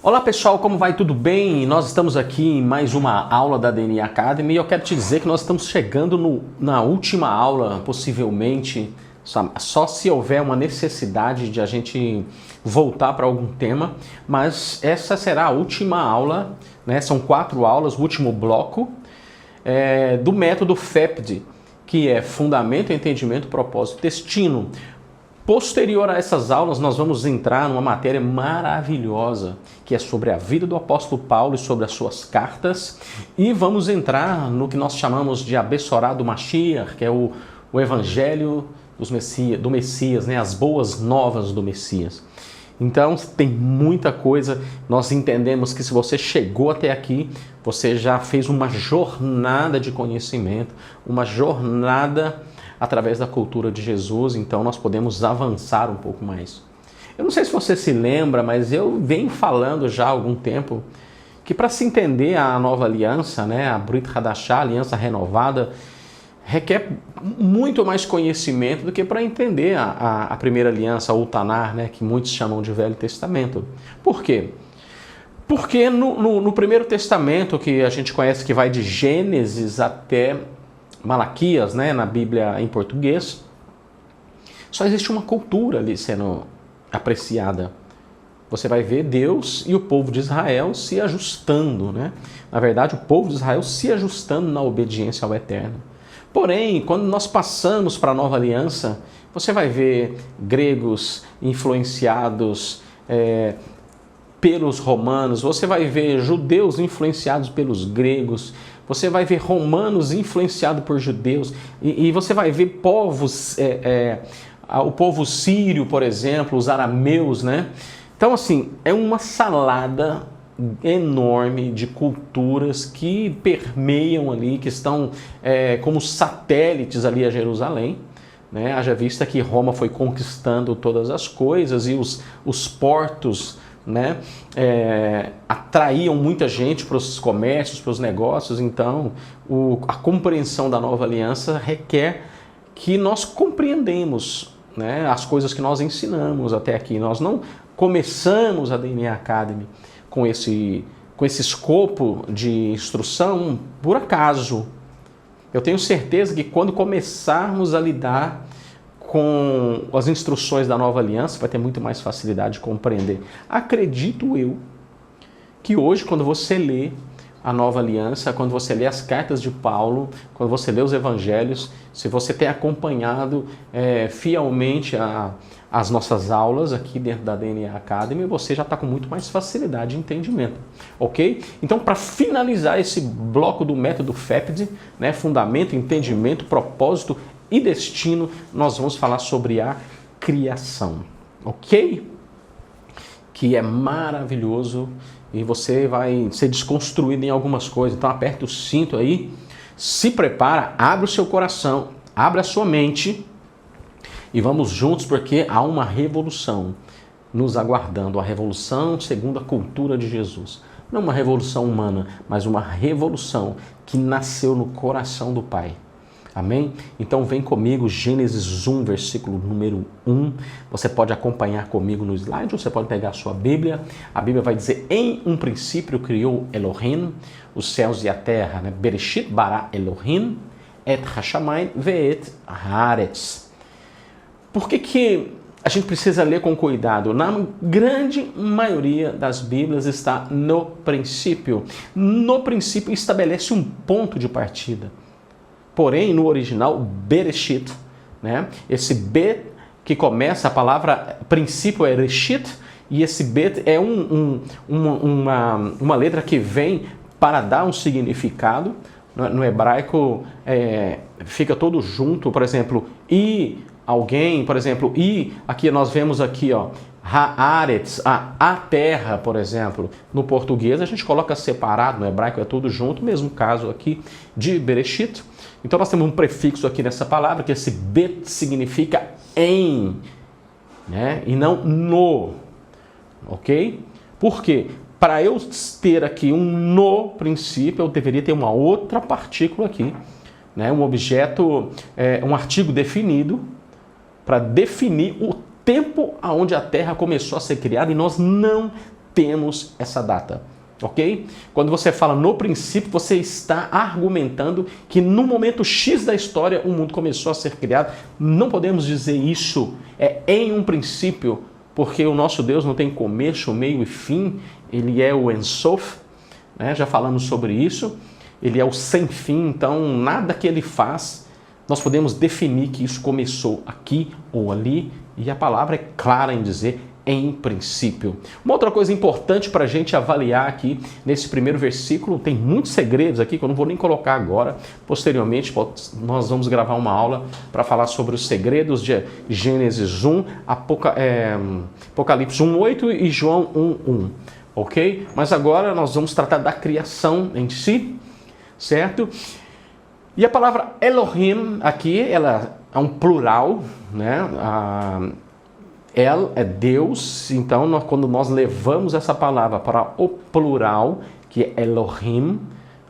Olá pessoal, como vai? Tudo bem? Nós estamos aqui em mais uma aula da DNA Academy e eu quero te dizer que nós estamos chegando na última aula, possivelmente, só se houver uma necessidade de a gente voltar para algum tema, mas essa será a última aula, né? São 4 aulas, o último bloco do método FEPD, que é Fundamento, Entendimento, Propósito, Destino. Posterior a essas aulas, nós vamos entrar numa matéria maravilhosa, que é sobre a vida do apóstolo Paulo e sobre as suas cartas, e vamos entrar no que nós chamamos de Abessorá do Mashiach, que é o Evangelho do Messias, né? As boas novas do Messias. Então, tem muita coisa. Nós entendemos que se você chegou até aqui, você já fez uma jornada de conhecimento, uma jornada através da cultura de Jesus, então nós podemos avançar um pouco mais. Eu não sei se você se lembra, mas eu venho falando já há algum tempo que para se entender a nova aliança, né, a Brit Hadashah, a aliança renovada, requer muito mais conhecimento do que para entender a primeira aliança, o Tanar, né, que muitos chamam de Velho Testamento. Por quê? Porque no Primeiro Testamento, que a gente conhece que vai de Gênesis até Malaquias, né, na Bíblia em português, só existe uma cultura ali sendo apreciada. Você vai ver Deus e o povo de Israel se ajustando, né? Na verdade, o povo de Israel se ajustando na obediência ao Eterno. Porém, quando nós passamos para a nova aliança, você vai ver gregos influenciados pelos romanos, você vai ver judeus influenciados pelos gregos, você vai ver romanos influenciados por judeus, e você vai ver povos, o povo sírio, por exemplo, os arameus, né? Então, assim, é uma salada enorme de culturas que permeiam ali, que estão como satélites ali a Jerusalém, né? Haja vista que Roma foi conquistando todas as coisas e os portos, né, atraíam muita gente para os comércios, para os negócios. Então a compreensão da nova aliança requer que nós compreendemos, né, as coisas que nós ensinamos até aqui. Nós não começamos a DNA Academy com esse escopo de instrução por acaso. Eu tenho certeza que quando começarmos a lidar com as instruções da nova aliança, vai ter muito mais facilidade de compreender. Acredito eu que hoje, quando você lê a nova aliança, quando você lê as cartas de Paulo, quando você lê os evangelhos, se você tem acompanhado fielmente as nossas aulas aqui dentro da DNA Academy, você já está com muito mais facilidade de entendimento, ok? Então, para finalizar esse bloco do método FEPD, né, Fundamento, Entendimento, Propósito e Destino, nós vamos falar sobre a criação, ok? Que é maravilhoso e você vai ser desconstruído em algumas coisas. Então aperte o cinto aí, se prepara, abre o seu coração, abre a sua mente e vamos juntos, porque há uma revolução nos aguardando, a revolução segundo a cultura de Jesus. Não uma revolução humana, mas uma revolução que nasceu no coração do Pai. Amém? Então vem comigo, Gênesis 1, versículo número 1. Você pode acompanhar comigo no slide, ou você pode pegar a sua Bíblia. A Bíblia vai dizer, em um princípio criou Elohim, os céus e a terra, né? Bereshit bara Elohim, et hashamayim ve'et haaretz. Por que a gente precisa ler com cuidado? Na grande maioria das Bíblias está no princípio. No princípio estabelece um ponto de partida. Porém, no original, Bereshit, né? Esse Bet que começa, a palavra princípio é Reshit, e esse Bet é uma letra que vem para dar um significado. No hebraico fica todo junto, por exemplo, e alguém, por exemplo, e aqui nós vemos aqui, ó, Haaretz, a terra, por exemplo. No português a gente coloca separado, no hebraico é tudo junto, mesmo caso aqui de Bereshit. Então nós temos um prefixo aqui nessa palavra, que esse bet significa em, né? E não no, ok? Por quê? Para eu ter aqui um no princípio, eu deveria ter uma outra partícula aqui, né? Um objeto, um artigo definido, para definir o tempo aonde a Terra começou a ser criada, e nós não temos essa data. Ok? Quando você fala no princípio, você está argumentando que no momento X da história o mundo começou a ser criado. Não podemos dizer isso em um princípio, porque o nosso Deus não tem começo, meio e fim. Ele é o Ensof, né? Já falamos sobre isso. Ele é o sem fim, então nada que ele faz, nós podemos definir que isso começou aqui ou ali. E a palavra é clara em dizer em princípio. Uma outra coisa importante para a gente avaliar aqui nesse primeiro versículo, tem muitos segredos aqui que eu não vou nem colocar agora. Posteriormente nós vamos gravar uma aula para falar sobre os segredos de Gênesis 1, Apocalipse 1:8 e João 1:1, ok? Mas agora nós vamos tratar da criação em si, certo? E a palavra Elohim aqui, ela é um plural, né? El é Deus, então quando nós levamos essa palavra para o plural, que é Elohim,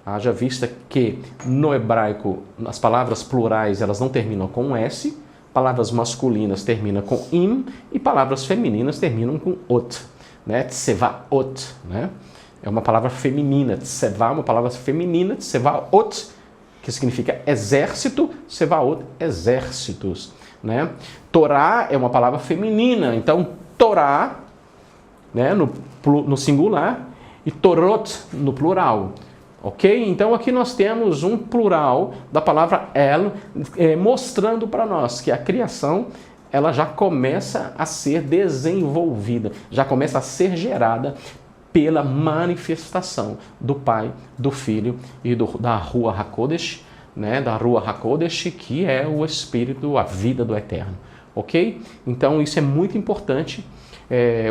haja vista que no hebraico as palavras plurais elas não terminam com S, palavras masculinas terminam com im e palavras femininas terminam com ot, né? Tsevaot, né? É uma palavra feminina, tseva é uma palavra feminina, tsevaot, que significa exército, Sevaot, exércitos, né? Torá é uma palavra feminina, então Torá, né, no singular, e Torot no plural, ok? Então aqui nós temos um plural da palavra El, mostrando para nós que a criação ela já começa a ser desenvolvida, já começa a ser gerada pela manifestação do Pai, do Filho e da Ruach HaKodesh, né, da Ruach HaKodesh, que é o Espírito, a vida do Eterno, ok? Então isso é muito importante.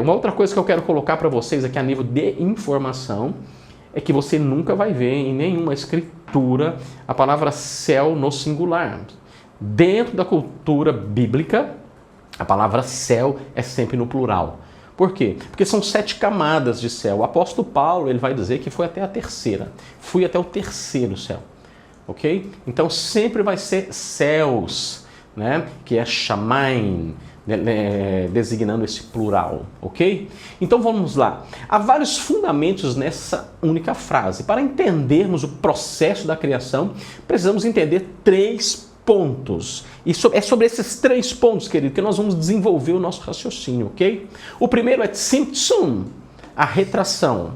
Uma outra coisa que eu quero colocar para vocês aqui a nível de informação é que você nunca vai ver em nenhuma escritura a palavra céu no singular. Dentro da cultura bíblica, a palavra céu é sempre no plural. Por quê? Porque são 7 camadas de céu. O apóstolo Paulo ele vai dizer que foi até a terceira. Fui até o terceiro céu. Ok? Então sempre vai ser céus, né? Que é Shamaim, designando esse plural. Ok? Então vamos lá. Há vários fundamentos nessa única frase. Para entendermos o processo da criação, precisamos entender 3 pontos. E é sobre esses 3 pontos, querido, que nós vamos desenvolver o nosso raciocínio, ok? O primeiro é tzimtzum, a retração.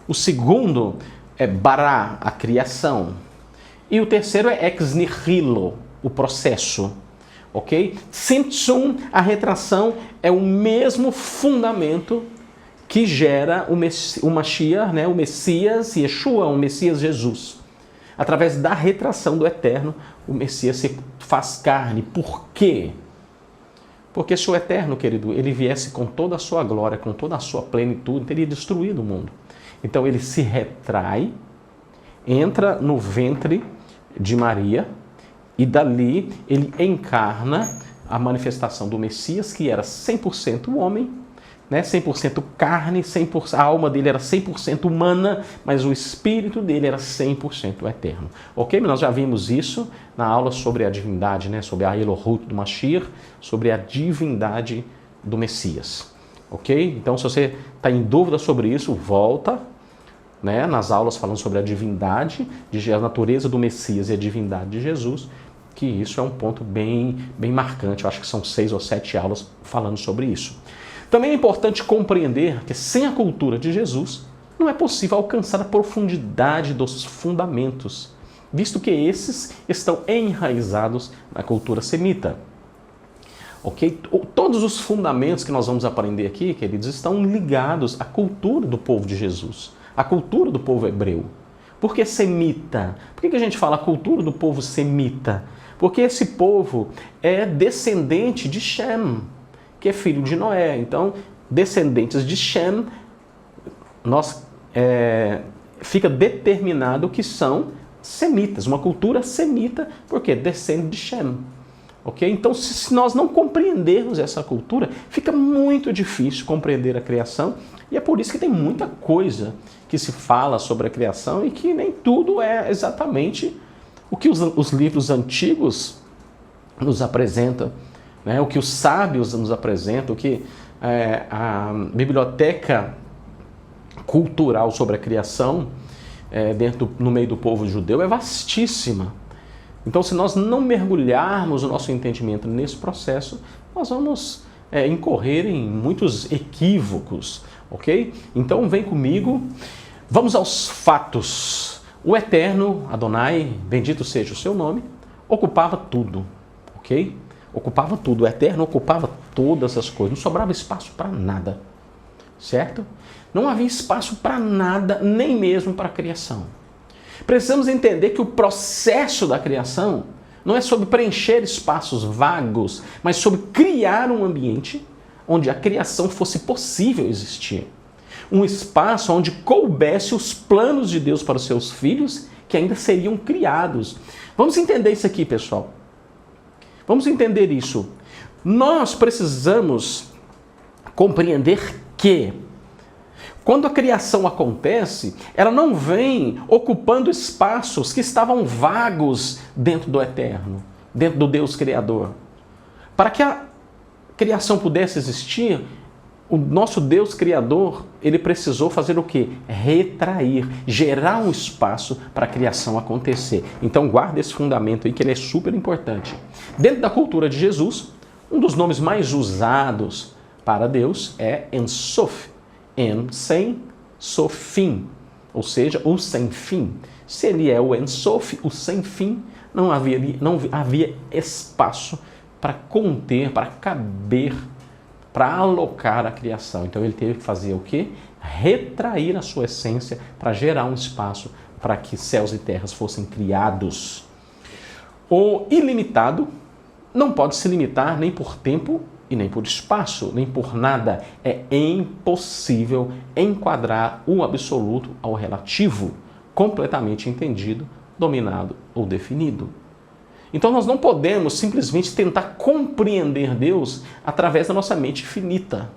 O segundo é bará, a criação. E o terceiro é ex nihilo, o processo, ok? Tzimtzum, a retração, é o mesmo fundamento que gera o Mashiach, né? O Messias Yeshua, o Messias Jesus. Através da retração do Eterno, o Messias se faz carne. Por quê? Porque se o Eterno, querido, ele viesse com toda a sua glória, com toda a sua plenitude, teria destruído o mundo. Então ele se retrai, entra no ventre de Maria e dali ele encarna a manifestação do Messias, que era 100% homem, né? 100% carne, 100%, a alma dele era 100% humana, mas o espírito dele era 100% eterno. Ok? Nós já vimos isso na aula sobre a divindade, né? Sobre a Elohut do Mashiach, sobre a divindade do Messias. Ok? Então, se você está em dúvida sobre isso, volta, né, nas aulas falando sobre a divindade, a natureza do Messias e a divindade de Jesus, que isso é um ponto bem marcante. Eu acho que são 6 ou 7 aulas falando sobre isso. Também é importante compreender que sem a cultura de Jesus não é possível alcançar a profundidade dos fundamentos, visto que esses estão enraizados na cultura semita. Ok? Todos os fundamentos que nós vamos aprender aqui, queridos, estão ligados à cultura do povo de Jesus, à cultura do povo hebreu. Por que semita? Por que a gente fala a cultura do povo semita? Porque esse povo é descendente de Shem, que é filho de Noé. Então, descendentes de Shem, fica determinado que são semitas, uma cultura semita, porque descende de Shem. Okay? Então, se nós não compreendermos essa cultura, fica muito difícil compreender a criação, e é por isso que tem muita coisa que se fala sobre a criação e que nem tudo é exatamente o que os livros antigos nos apresentam, né? O que os sábios nos apresentam, o que a biblioteca cultural sobre a criação no meio do povo judeu é vastíssima. Então, se nós não mergulharmos o nosso entendimento nesse processo, nós vamos incorrer em muitos equívocos, ok? Então, vem comigo, vamos aos fatos. O Eterno, Adonai, bendito seja o seu nome, ocupava tudo, ok? Ocupava tudo, o Eterno ocupava todas as coisas, não sobrava espaço para nada, certo? Não havia espaço para nada, nem mesmo para a criação. Precisamos entender que o processo da criação não é sobre preencher espaços vagos, mas sobre criar um ambiente onde a criação fosse possível existir. Um espaço onde coubesse os planos de Deus para os seus filhos que ainda seriam criados. Vamos entender isso aqui, pessoal. Vamos entender isso. Nós precisamos compreender que quando a criação acontece, ela não vem ocupando espaços que estavam vagos dentro do Eterno, dentro do Deus Criador. Para que a criação pudesse existir, o nosso Deus Criador, ele precisou fazer o quê? Retrair, gerar um espaço para a criação acontecer. Então guarda esse fundamento aí que ele é super importante. Dentro da cultura de Jesus, um dos nomes mais usados para Deus é En-Sof. Sem Sofim, ou seja, o sem fim. Se ele é o En-Sof, o sem fim, não havia espaço para conter, para caber, para alocar a criação. Então ele teve que fazer o quê? Retrair a sua essência para gerar um espaço para que céus e terras fossem criados. O ilimitado não pode se limitar nem por tempo e nem por espaço, nem por nada. É impossível enquadrar o absoluto ao relativo, completamente entendido, dominado ou definido. Então nós não podemos simplesmente tentar compreender Deus através da nossa mente finita.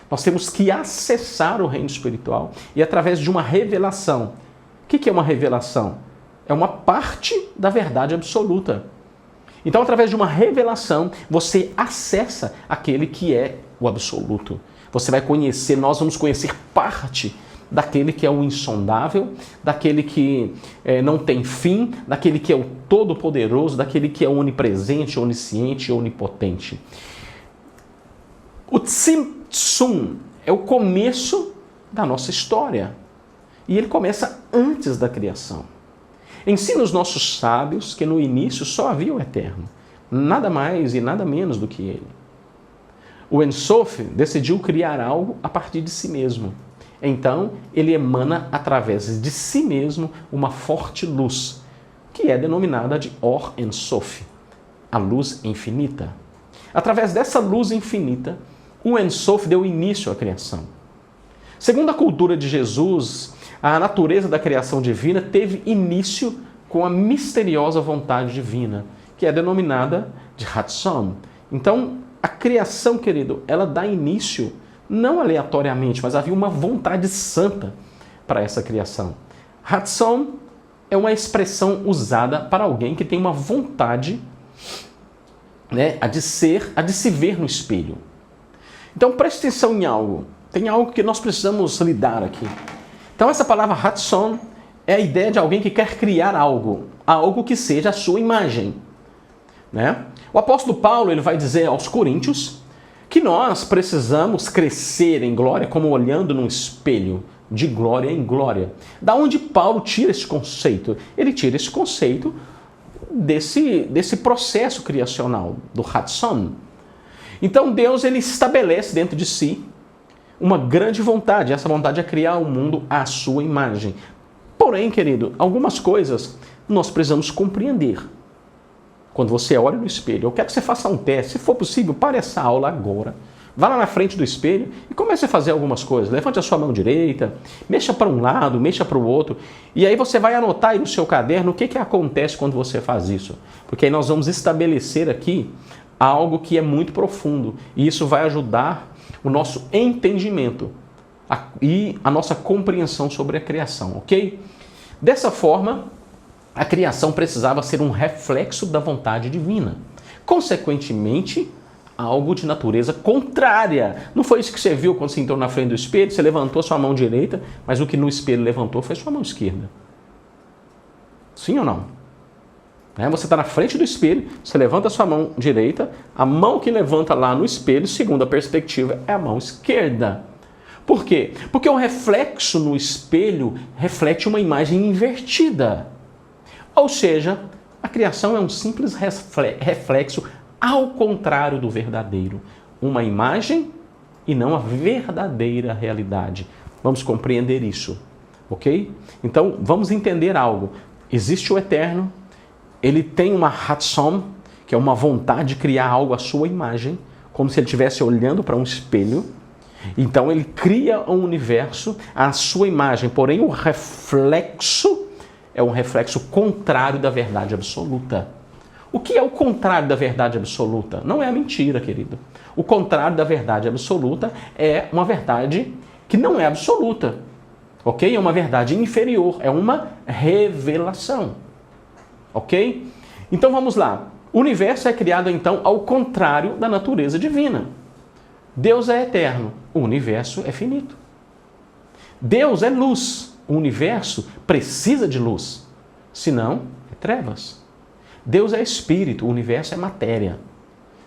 Nós temos que acessar o reino espiritual e através de uma revelação. O que é uma revelação? É uma parte da verdade absoluta. Então, através de uma revelação, você acessa aquele que é o absoluto. Você vai conhecer, nós vamos conhecer parte daquele que é o insondável, daquele que não tem fim, daquele que é o todo-poderoso, daquele que é onipresente, onisciente e onipotente. O Tzimtzum é o começo da nossa história. E ele começa antes da criação. Ensina os nossos sábios que no início só havia o Eterno, nada mais e nada menos do que ele. O En-Sof decidiu criar algo a partir de si mesmo. Então, ele emana através de si mesmo uma forte luz, que é denominada de Or En-Sof, a luz infinita. Através dessa luz infinita, o En-Sof deu início à criação. Segundo a cultura de Jesus, a natureza da criação divina teve início com a misteriosa vontade divina, que é denominada de Ratzon. Então, a criação, querido, ela dá início, não aleatoriamente, mas havia uma vontade santa para essa criação. Ratzon é uma expressão usada para alguém que tem uma vontade, a de se ver no espelho. Então, preste atenção em algo. Tem algo que nós precisamos lidar aqui. Então, essa palavra Ratzon é a ideia de alguém que quer criar algo que seja a sua imagem. O apóstolo Paulo ele vai dizer aos coríntios que nós precisamos crescer em glória como olhando num espelho, de glória em glória. Da onde Paulo tira esse conceito? Ele tira esse conceito desse processo criacional, do Ratzon. Então, Deus ele estabelece dentro de si uma grande vontade. Essa vontade é criar o mundo à sua imagem. Porém, querido, algumas coisas nós precisamos compreender. Quando você olha no espelho, eu quero que você faça um teste. Se for possível, pare essa aula agora. Vá lá na frente do espelho e comece a fazer algumas coisas. Levante a sua mão direita, mexa para um lado, mexa para o outro. E aí você vai anotar aí no seu caderno o que acontece quando você faz isso. Porque aí nós vamos estabelecer aqui algo que é muito profundo. E isso vai ajudar o nosso entendimento e a nossa compreensão sobre a criação, ok? Dessa forma, a criação precisava ser um reflexo da vontade divina. Consequentemente, algo de natureza contrária. Não foi isso que você viu quando você entrou na frente do espelho? Você levantou sua mão direita, mas o que no espelho levantou foi sua mão esquerda. Sim ou não? Você está na frente do espelho, você levanta a sua mão direita, a mão que levanta lá no espelho, segundo a perspectiva, é a mão esquerda. Por quê? Porque o reflexo no espelho reflete uma imagem invertida. Ou seja, a criação é um simples reflexo ao contrário do verdadeiro. Uma imagem e não a verdadeira realidade. Vamos compreender isso, ok? Então, vamos entender algo. Existe o Eterno, ele tem uma Hatsom, que é uma vontade de criar algo à sua imagem, como se ele estivesse olhando para um espelho. Então, ele cria um universo à sua imagem, porém o reflexo é um reflexo contrário da verdade absoluta. O que é o contrário da verdade absoluta? Não é a mentira, querido. O contrário da verdade absoluta é uma verdade que não é absoluta. Ok? É uma verdade inferior. É uma revelação. Ok? Então vamos lá. O universo é criado então ao contrário da natureza divina. Deus é eterno. O universo é finito. Deus é luz. O universo precisa de luz. Senão, é trevas. Deus é espírito, o universo é matéria.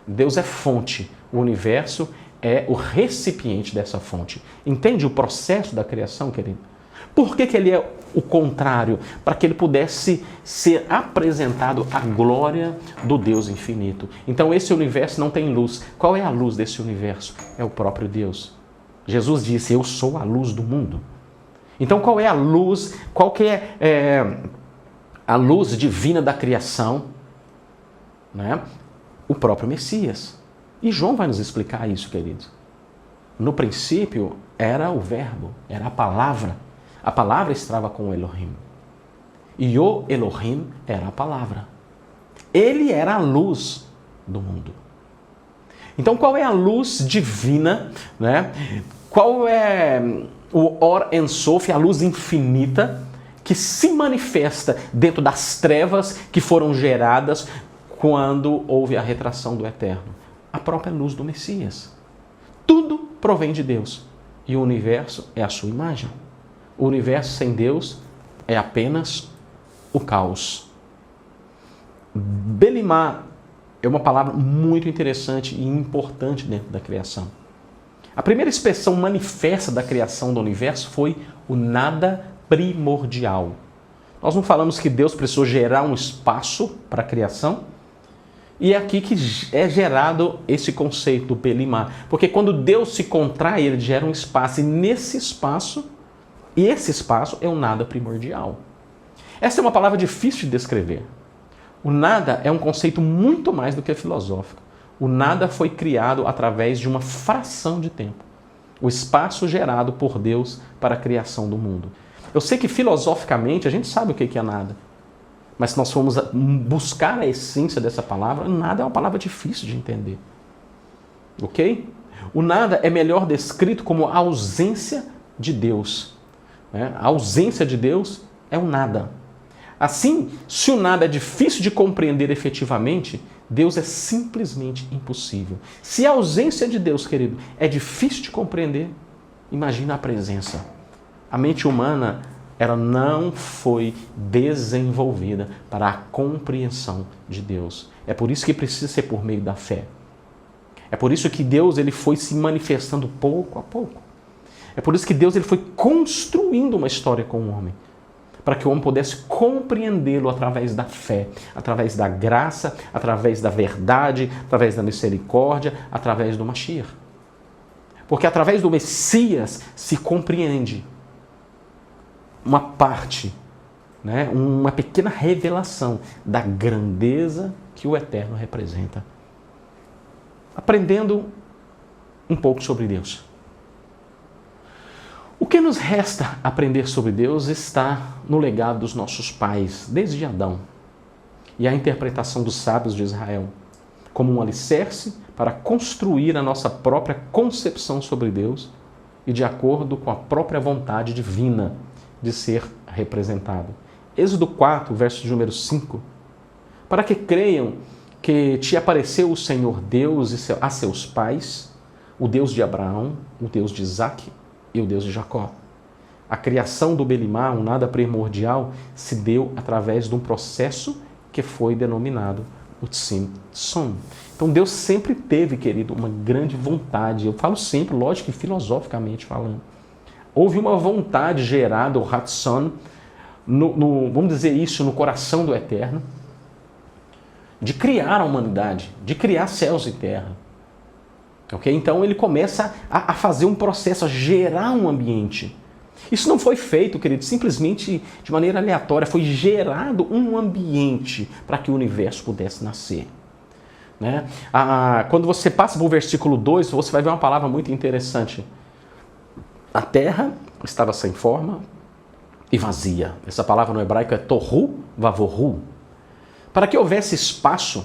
Deus é fonte, o universo é o recipiente dessa fonte. Entende o processo da criação, querido? Por que ele é o contrário? Para que ele pudesse ser apresentado à glória do Deus infinito. Então esse universo não tem luz. Qual é a luz desse universo? É o próprio Deus. Jesus disse, eu sou a luz do mundo. Então qual é a luz? Qual que é a luz divina da criação? Né? O próprio Messias. E João vai nos explicar isso, queridos. No princípio era o verbo, era a palavra. A palavra estava com o Elohim. E o Elohim era a palavra. Ele era a luz do mundo. Então qual é a luz divina? Né? Qual é o Or En Sof, a luz infinita, que se manifesta dentro das trevas que foram geradas quando houve a retração do Eterno? A própria luz do Messias. Tudo provém de Deus. E o universo é a sua imagem. O universo sem Deus é apenas o caos. Belimá é uma palavra muito interessante e importante dentro da criação. A primeira expressão manifesta da criação do universo foi o nada primordial. Nós não falamos que Deus precisou gerar um espaço para a criação? E é aqui que é gerado esse conceito do Belimá. Porque quando Deus se contrai, ele gera um espaço. E nesse espaço, esse espaço é o nada primordial. Essa é uma palavra difícil de descrever. O nada é um conceito muito mais do que filosófico. O nada foi criado através de uma fração de tempo. O espaço gerado por Deus para a criação do mundo. Eu sei que filosoficamente a gente sabe o que é nada. Mas se nós formos buscar a essência dessa palavra, nada é uma palavra difícil de entender. Ok? O nada é melhor descrito como a ausência de Deus. A ausência de Deus é o nada. Assim, se o nada é difícil de compreender efetivamente, Deus é simplesmente impossível. Se a ausência de Deus, querido, é difícil de compreender, imagina a presença. A mente humana, ela não foi desenvolvida para a compreensão de Deus. É por isso que precisa ser por meio da fé. É por isso que Deus ele foi se manifestando pouco a pouco. É por isso que Deus ele foi construindo uma história com o homem. Para que o homem pudesse compreendê-lo através da fé, através da graça, através da verdade, através da misericórdia, através do Mashiach. Porque através do Messias se compreende uma parte, né, uma pequena revelação da grandeza que o Eterno representa. Aprendendo um pouco sobre Deus. O que nos resta aprender sobre Deus está no legado dos nossos pais, desde Adão, e a interpretação dos sábios de Israel, como um alicerce para construir a nossa própria concepção sobre Deus e de acordo com a própria vontade divina de ser representado. Êxodo 4, verso de número 5. Para que creiam que te apareceu o Senhor Deus a seus pais, o Deus de Abraão, o Deus de Isaque e o Deus de Jacó. A criação do Belimá, um nada primordial, se deu através de um processo que foi denominado o Tzimtzum. Então Deus sempre teve, querido, uma grande vontade. Eu falo sempre, lógico que filosoficamente falando. Houve uma vontade gerada, o Ratzon, vamos dizer isso, no coração do Eterno, de criar a humanidade, de criar céus e terra. Okay? Então ele começa a fazer um processo, a gerar um ambiente. Isso não foi feito, querido, simplesmente de maneira aleatória, foi gerado um ambiente para que o universo pudesse nascer. Né? Quando você passa para o versículo 2, você vai ver uma palavra muito interessante. A terra estava sem forma e vazia. Essa palavra no hebraico é tohu vavorhu. Para que houvesse espaço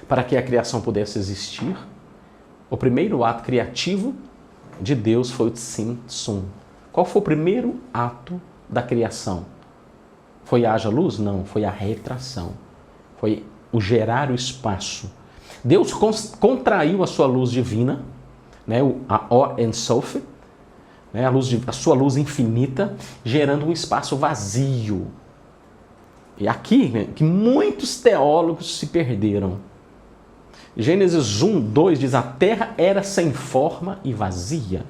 para que a criação pudesse existir, o primeiro ato criativo de Deus foi o Tzimtzum. Qual foi o primeiro ato da criação? Foi haja luz? Não, foi a retração. Foi o gerar o espaço. Deus contraiu a sua luz divina, né, a Or Ein Sof, né, a sua luz infinita, gerando um espaço vazio. E aqui, né, que muitos teólogos se perderam. Gênesis 1, 2 diz, a terra era sem forma e vazia.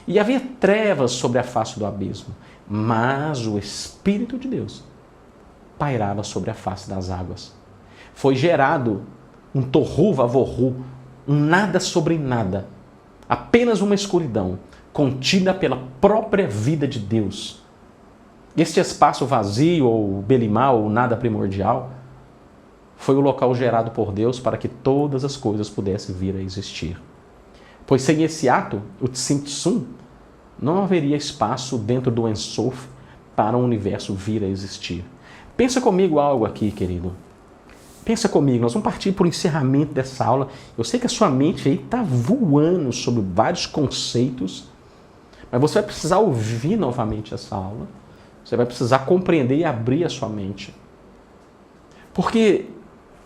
E havia trevas sobre a face do abismo, mas o Espírito de Deus pairava sobre a face das águas. Foi gerado um tohu vavorhu, um nada sobre nada, apenas uma escuridão, contida pela própria vida de Deus. Este espaço vazio, ou belimá, ou nada primordial, foi o local gerado por Deus para que todas as coisas pudessem vir a existir. Pois sem esse ato, o Tzimtzum, não haveria espaço dentro do Ein Sof para o universo vir a existir. Pensa comigo algo aqui, querido. Pensa comigo, nós vamos partir para o encerramento dessa aula. Eu sei que a sua mente aí está voando sobre vários conceitos, mas você vai precisar ouvir novamente essa aula. Você vai precisar compreender e abrir a sua mente. Porque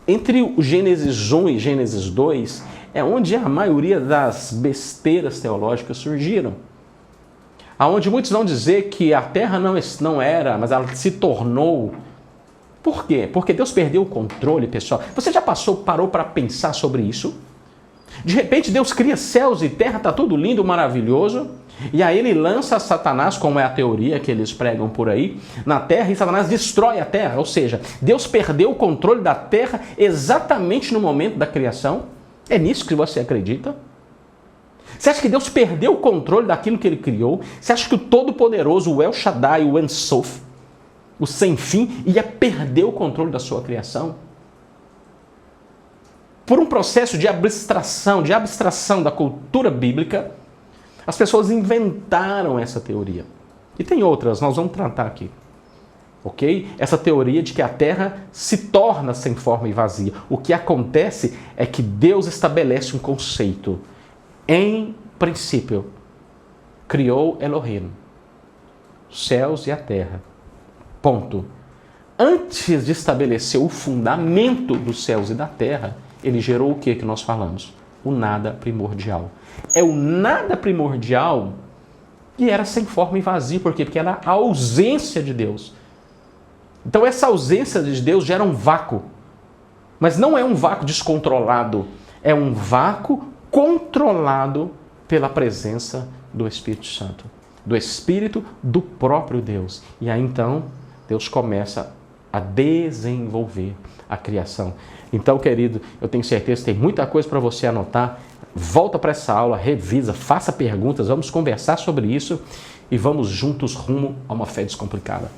entre o Gênesis 1 e Gênesis 2 é onde a maioria das besteiras teológicas surgiram. Aonde muitos vão dizer que a terra não era, mas ela se tornou. Por quê? Porque Deus perdeu o controle, pessoal. Você já parou para pensar sobre isso? De repente Deus cria céus e terra, está tudo lindo, maravilhoso, e aí ele lança Satanás, como é a teoria que eles pregam por aí, na terra, e Satanás destrói a terra. Ou seja, Deus perdeu o controle da terra exatamente no momento da criação. É nisso que você acredita? Você acha que Deus perdeu o controle daquilo que ele criou? Você acha que o Todo-Poderoso, o El Shaddai, o Ein Sof, o Sem Fim, ia perder o controle da sua criação? Por um processo de abstração da cultura bíblica, as pessoas inventaram essa teoria. E tem outras, nós vamos tratar aqui. Ok? Essa teoria de que a terra se torna sem forma e vazia. O que acontece é que Deus estabelece um conceito. Em princípio, criou Elohim, os céus e a terra. Ponto. Antes de estabelecer o fundamento dos céus e da terra, ele gerou o que nós falamos? O nada primordial. É o nada primordial que era sem forma e vazio. Por quê? Porque era a ausência de Deus. Então essa ausência de Deus gera um vácuo. Mas não é um vácuo descontrolado. É um vácuo controlado pela presença do Espírito Santo. Do Espírito do próprio Deus. E aí então Deus começa a desenvolver a criação. Então, querido, eu tenho certeza que tem muita coisa para você anotar. Volta para essa aula, revisa, faça perguntas, vamos conversar sobre isso e vamos juntos rumo a uma fé descomplicada.